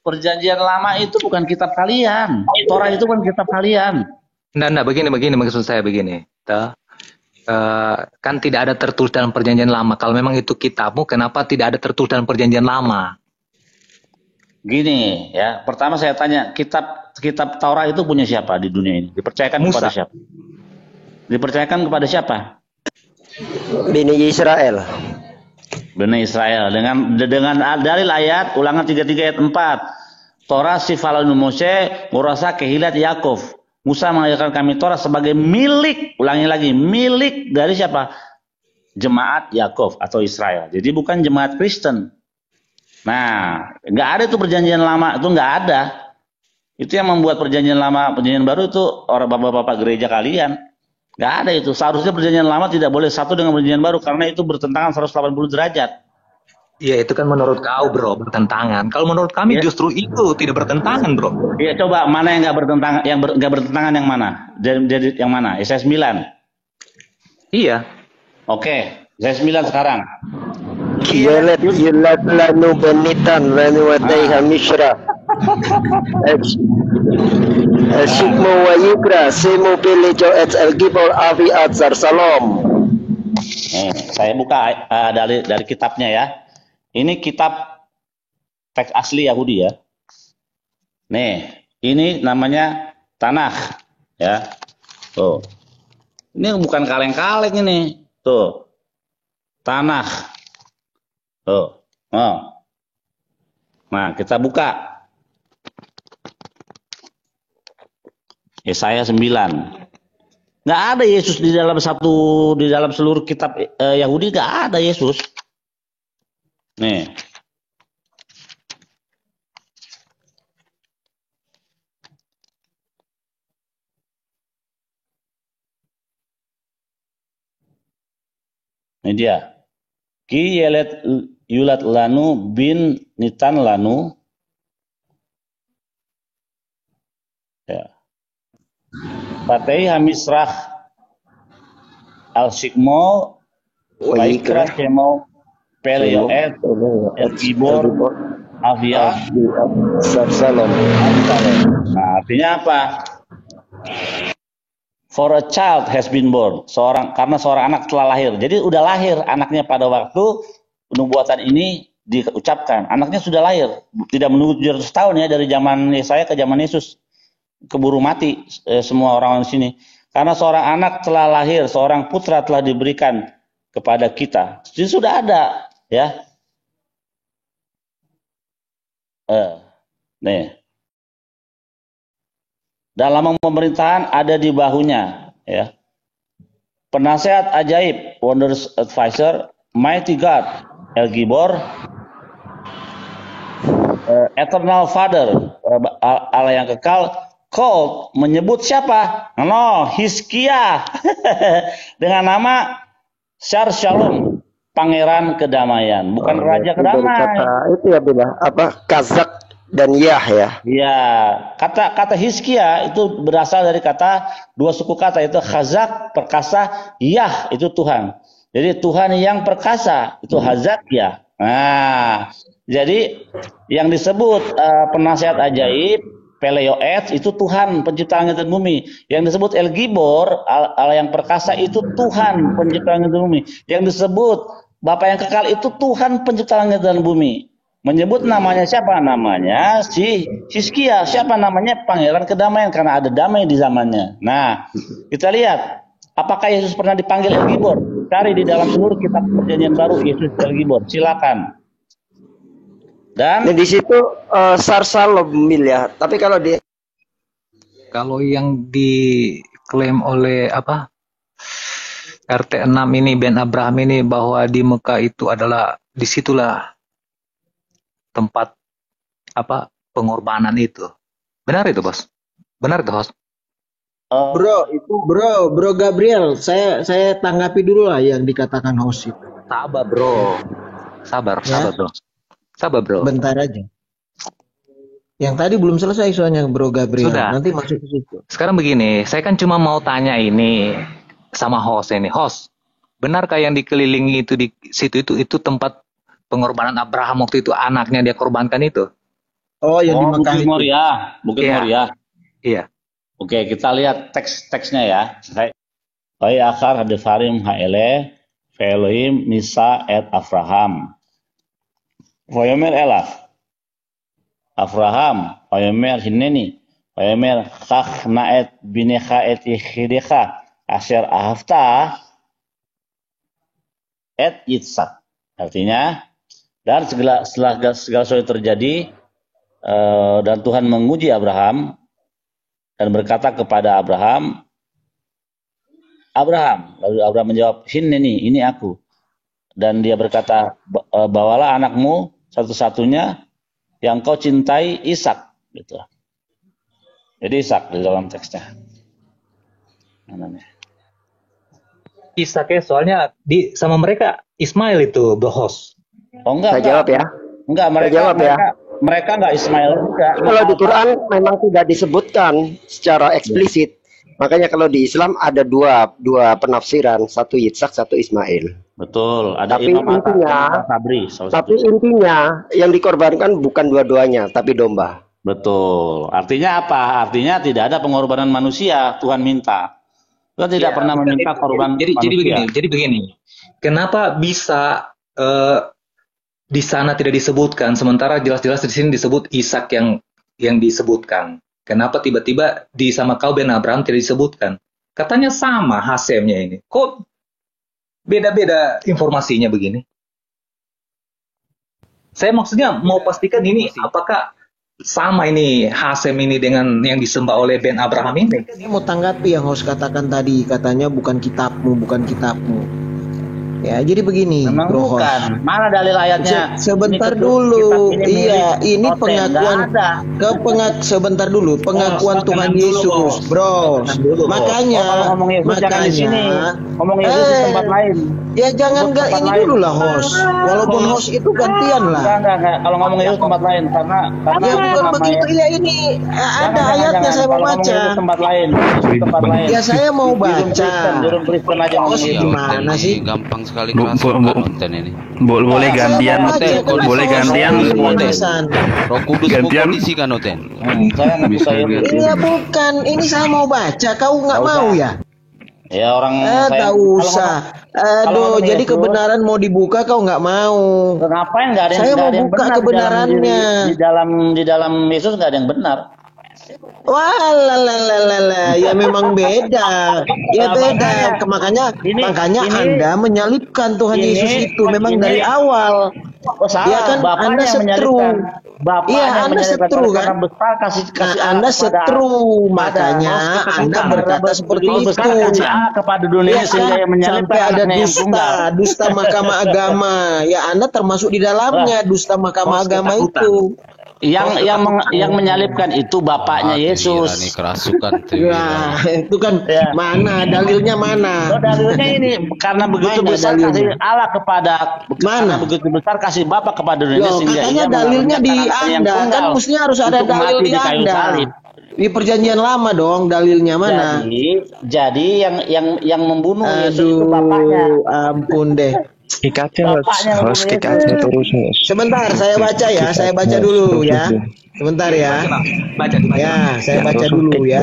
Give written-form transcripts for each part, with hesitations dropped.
Perjanjian lama itu bukan kitab kalian. Torah itu bukan kitab kalian. Enggak, begini maksud saya begini. Kan tidak ada tertulis dalam perjanjian lama. Kalau memang itu kitabmu, kenapa tidak ada tertulis dalam perjanjian lama? Gini ya, pertama saya tanya, kitab Taurat itu punya siapa di dunia ini? Dipercayakan Musa. kepada siapa? Dipercayakan kepada siapa? Bani Israel. Bani Israel. Dengan dalil ayat Ulangan 33 ayat 4. Torah sifalanu Mose murasa kehilat Yakov. Musa mengajarkan kami Torah sebagai milik, ulangi lagi, milik dari siapa? Jemaat Yakov atau Israel. Jadi bukan jemaat Kristen. Nah, nggak ada itu perjanjian lama, itu nggak ada. Itu yang membuat perjanjian lama, perjanjian baru itu orang bapak-bapak gereja kalian. Nggak ada itu. Seharusnya perjanjian lama tidak boleh satu dengan perjanjian baru karena itu bertentangan 180 derajat. Iya, itu kan menurut kau, bro, bertentangan. Kalau menurut kami justru itu tidak bertentangan, bro. Iya, coba mana yang nggak bertentangan, nggak bertentangan yang mana? Jadi yang mana? Yesaya 9. Iya. Oke, Yesaya 9 sekarang. Yalet yulat lanu benitan lanu wadaiha mishra. Shikmo wa yukra semo pelejo et al-gibor afi atzar salam. Saya buka dari kitabnya ya. Ini kitab teks asli Yahudi ya. Nih, ini namanya Tanakh ya. Tuh. Ini bukan kaleng-kaleng ini. Tuh. Tanakh. Tuh. Oh. Nah, kita buka. Yesaya 9. Nggak ada Yesus di dalam seluruh kitab Yahudi, nggak ada Yesus. Nih. Ini dia. Ki yelet yulat lanu bin nitan lanu. Ya. Patei hamisrah al-shikmo Vaikra Shemo Peleoet El-Gibor Avia Salam. Nah, artinya apa? For a child has been born. Karena seorang anak telah lahir. Jadi udah lahir anaknya pada waktu penubuatan ini diucapkan. Anaknya sudah lahir. Tidak menunggu 700 tahun ya dari zaman Yesaya ke zaman Yesus. Keburu mati semua orang di sini. Karena seorang anak telah lahir, seorang putra telah diberikan kepada kita. Jadi sudah ada ya. Nih. Dalam pemerintahan ada di bahunya ya. Penasehat ajaib, Wonders Advisor, Mighty God, El Gibor, Eternal Father, Allah yang kekal, called, menyebut siapa? No, Hizkia dengan nama Shar Shalom, Pangeran Kedamaian, bukan Raja Kedamaian. Itu ya beda, apa Kazak dan Yah ya. Ya, kata Hizkia itu berasal dari kata dua suku kata, itu Khazak perkasa, Yah itu Tuhan. Jadi Tuhan yang perkasa itu Hazak ya. Nah, jadi yang disebut penasihat ajaib Peleoet itu Tuhan pencipta langit dan bumi. Yang disebut El Gibor Allah yang perkasa itu Tuhan pencipta langit dan bumi. Yang disebut Bapa yang kekal itu Tuhan pencipta langit dan bumi. Menyebut namanya siapa? Namanya si Hizkia. Siapa namanya? Pangeran Kedamaian, karena ada damai di zamannya. Nah, kita lihat apakah Yesus pernah dipanggil El Gibor? Cari di dalam seluruh kitab Perjanjian Baru Yesus El Gibor. Silakan. Dan di situ Sarsalomil ya. Tapi kalau yang diklaim oleh apa RT 6 ini Ben Abraham ini bahwa di Mekah itu adalah disitulah tempat apa pengorbanan itu. Benar itu, Bos? Benar itu, Bos? Bro Gabriel, saya tanggapi dulu lah yang dikatakan host itu. Sabar, Bro. Sabar, Bro. Sabar, Bro. Bentar aja. Yang tadi belum selesai soalnya Bro Gabriel. Sudah. Nanti masuk ke situ. Sekarang begini, saya kan cuma mau tanya ini sama host ini. Host, benarkah yang dikelilingi itu di situ itu tempat pengorbanan Abraham waktu itu anaknya dia korbankan itu? Oh, yang di Oh, Mekah Bukit itu. Moriah, Bukit Iya. Moriah. Iya. Oke, kita lihat teksnya ya. Hai akar hadefarim haele ve'elohim nisa et Avraham. Vayomer elaf Avraham, vayomer hineni, vayomer chach naet binecha et yichidecha asher ahavta et Yitzhak. Artinya, dan setelah segala sesuatu terjadi, dan Tuhan menguji Abraham dan berkata kepada Abraham, lalu Abraham menjawab, ini aku. Dan dia berkata, bawalah anakmu satu-satunya yang kau cintai, Ishak. Gitu. Jadi Ishak di dalam teksnya. Ishak ya, soalnya sama mereka Ismail itu Bros. Oh enggak. Saya jawab ya. Enggak, mereka enggak Ismail juga. Kalau di Quran memang tidak disebutkan secara eksplisit. Makanya kalau di Islam ada dua penafsiran, satu Yitzhak, satu Ismail. Betul, ada Tapi intinya, Sabri. Intinya yang dikorbankan bukan dua-duanya, tapi domba. Betul. Artinya apa? Artinya tidak ada pengorbanan manusia. Tuhan minta. Tuhan tidak pernah meminta korban manusia. Jadi begini. Kenapa bisa di sana tidak disebutkan, sementara jelas-jelas di sini disebut Ishak yang disebutkan? Kenapa tiba-tiba di sama kau Ben Abraham tidak disebutkan? Katanya sama Hasemnya ini. Kok beda-beda informasinya begini? Saya maksudnya mau pastikan ini apakah sama ini Hasem ini dengan yang disembah oleh Ben Abraham ini? Saya mau tanggapi yang host katakan tadi, katanya bukan kitabmu. Ya, jadi begini, Memang Bro host. bukan. Mana dalil ayatnya? Sebentar Ini dulu. kitab ini Iya, milik ini Noten. pengakuan Nggak ada. sebentar dulu, pengakuan Tuhan tenang dulu, Yesus, Bro. Makanya, Kalau ngomong Yesus jangan di sini. Ngomong Yesus di tempat lain. Ya jangan Tempat ini lain. dulu lah host. Walaupun host itu gantian lah. Enggak. Kalau ngomong Yesus tempat lain karena Ya bukan begitu. Ya ini ada ayatnya saya mau Kalau ngomong baca. Yesus tempat lain. Yesus tempat lain. Ya saya mau baca. Jurun Kristen aja ngomong Host Yesus. gimana sih? Gampang sekali kerasukan konten ini. Boleh gantian, Saya mau baca, boleh host. gantian. Penjelasan. Roh Kudus Gantian. mengkondisi kan Oten. Saya nggak bisa Yesus. Iya bukan. Ini saya mau baca. Kau nggak mau ya? Ya orang saya Tak usah. kalau Aduh, jadi Yesus- kebenaran mau dibuka kau nggak mau. Ngapain nggak ada yang Saya nggak mau ada yang buka benar kebenarannya. di dalam Yesus nggak ada yang benar. Wah, ya memang beda. Ya beda. Makanya ini- Anda menyalibkan Tuhan ini- Yesus itu memang ini- dari awal. Oh salah, Ya kan, Bapaknya Anda yang setru. menyalibkan. Bapaknya Iya, yang Anda menyalibkan. setru, Karena kan? besar kasih Nah, Allah Anda kepada- setru, makanya kepada- Anda bukan, berkata karena seperti begitu besar itu. kasih Allah kepada dunia Ya sehingga kan, yang menyalibkan sampai ada anaknya yang tunggal. dusta Mahkamah Agama. Ya Anda termasuk di dalamnya dusta Mahkamah Agama itu. Yang menyalibkan itu bapaknya Nih Yesus. kerasukan tuh. Nah, itu kan Ya. mana dalilnya mana? Oh, dalilnya ini karena begitu Mana besar dalilnya? kasih Allah kepada karena Mana? begitu besar kasih Bapa kepada dunia Loh, sehingga katanya ia dalilnya di mengaruniakan anaknya yang Anda, kan tunggal mestinya harus ada untuk dalil mati di kayu Anda. salib. Di perjanjian lama dong dalilnya mana? Jadi yang membunuh Yesus itu bapaknya. Aduh, ampun deh. Bapaknya harus membunuh dikasih Yesus. terus. Sebentar, saya baca ya. Saya baca dulu ya. Sebentar ya. Baca. Ya, saya baca dulu ya.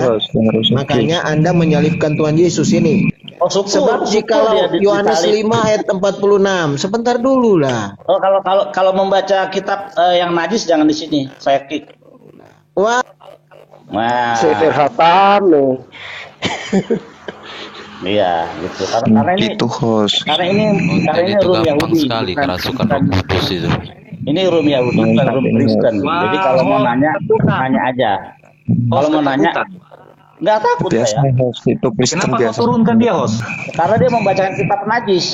Makanya Anda menyalibkan Tuhan Yesus ini. Oh, syukur. Sebab jikalau dia Yohanes disalib. 5 ayat 46. Sebentar dulu lah. Oh, kalau membaca kitab yang najis jangan di sini. Saya kick. Wah, Nah, Sefer Hatam. iya gitu. Karena ini Itu host. karena ini Konten itu Rum gampang Yahudi, sekali bukan- kerasukan Roh Kudus itu. Ini Rum Yahudi bukan Rum Kristen. Jadi kalau mau nanya aja. Kalau mau nanya nggak takut Biasa saya. host itu Kristen Kenapa kau biasa. turunkan dia, host? Karena dia membacakan kitab najis.